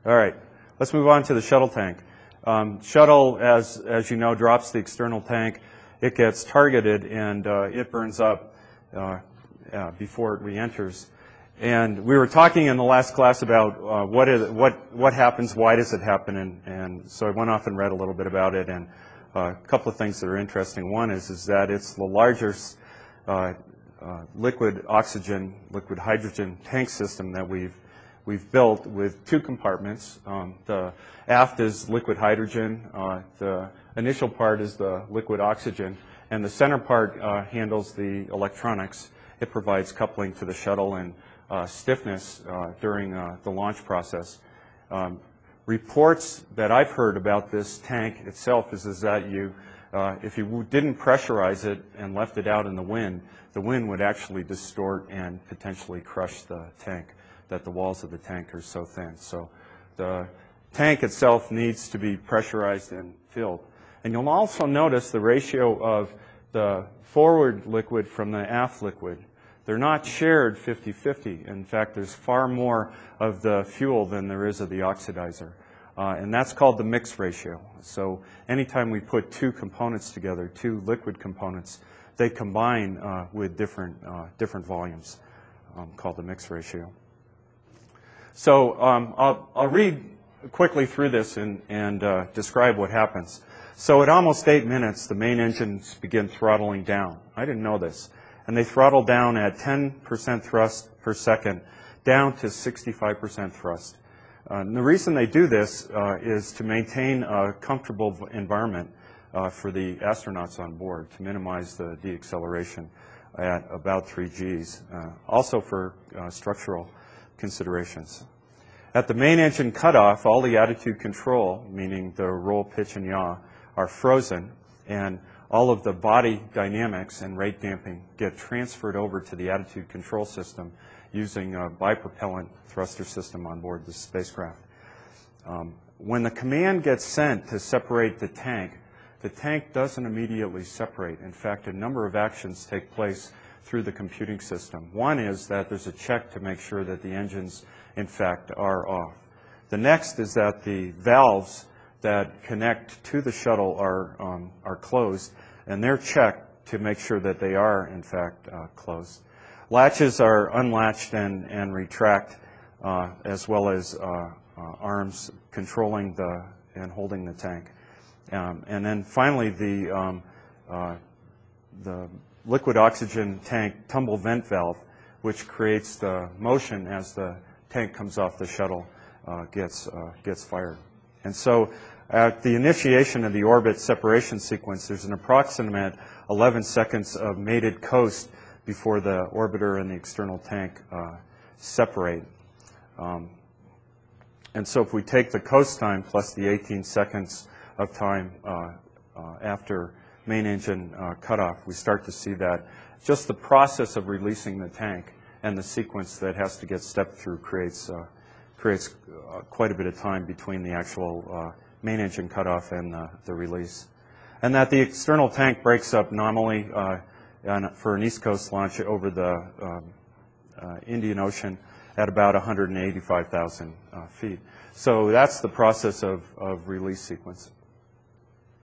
All right, let's move on to the shuttle tank. Shuttle, as you know, drops the external tank. It gets targeted and it burns up before it re-enters. And we were talking in the last class about what happens, why does it happen, and so I went off and read a little bit about it. And a couple of things that are interesting. One is that it's the largest liquid oxygen, liquid hydrogen tank system that we've built with two compartments. The aft is liquid hydrogen, the initial part is the liquid oxygen, and the center part handles the electronics. It provides coupling to the shuttle and stiffness during the launch process. Reports that I've heard about this tank itself is that if you didn't pressurize it and left it out in the wind would actually distort and potentially crush the tank, that the walls of the tank are so thin. So the tank itself needs to be pressurized and filled. And you'll also notice the ratio of the forward liquid from the aft liquid. They're not shared 50-50. In fact, there's far more of the fuel than there is of the oxidizer. And that's called the mix ratio. So anytime we put two components together, two liquid components, they combine with different volumes, called the mix ratio. So I'll read quickly through this and describe what happens. So at almost 8 minutes, the main engines begin throttling down. I didn't know this. And they throttle down at 10% thrust per second, down to 65% thrust. And the reason they do this is to maintain a comfortable environment for the astronauts on board, to minimize the deacceleration at about 3 Gs, also for structural considerations. At the main engine cutoff, all the attitude control, meaning the roll, pitch, and yaw, are frozen, and all of the body dynamics and rate damping get transferred over to the attitude control system using a bipropellant thruster system on board the spacecraft. When the command gets sent to separate the tank doesn't immediately separate. In fact, a number of actions take place through the computing system. One is that there's a check to make sure that the engines, in fact, are off. The next is that the valves that connect to the shuttle are closed, and they're checked to make sure that they are, in fact, closed. Latches are unlatched and retract, as well as arms controlling and holding the tank. And then finally, the liquid oxygen tank tumble vent valve, which creates the motion as the tank comes off the shuttle, gets fired. And so at the initiation of the orbit separation sequence, there's an approximate 11 seconds of mated coast before the orbiter and the external tank separate. And so if we take the coast time plus the 18 seconds of time after main engine cutoff, we start to see that just the process of releasing the tank and the sequence that has to get stepped through creates quite a bit of time between the actual main engine cutoff and the release. And that the external tank breaks up nominally for an East Coast launch over the Indian Ocean at about 185,000 feet. So that's the process of release sequence.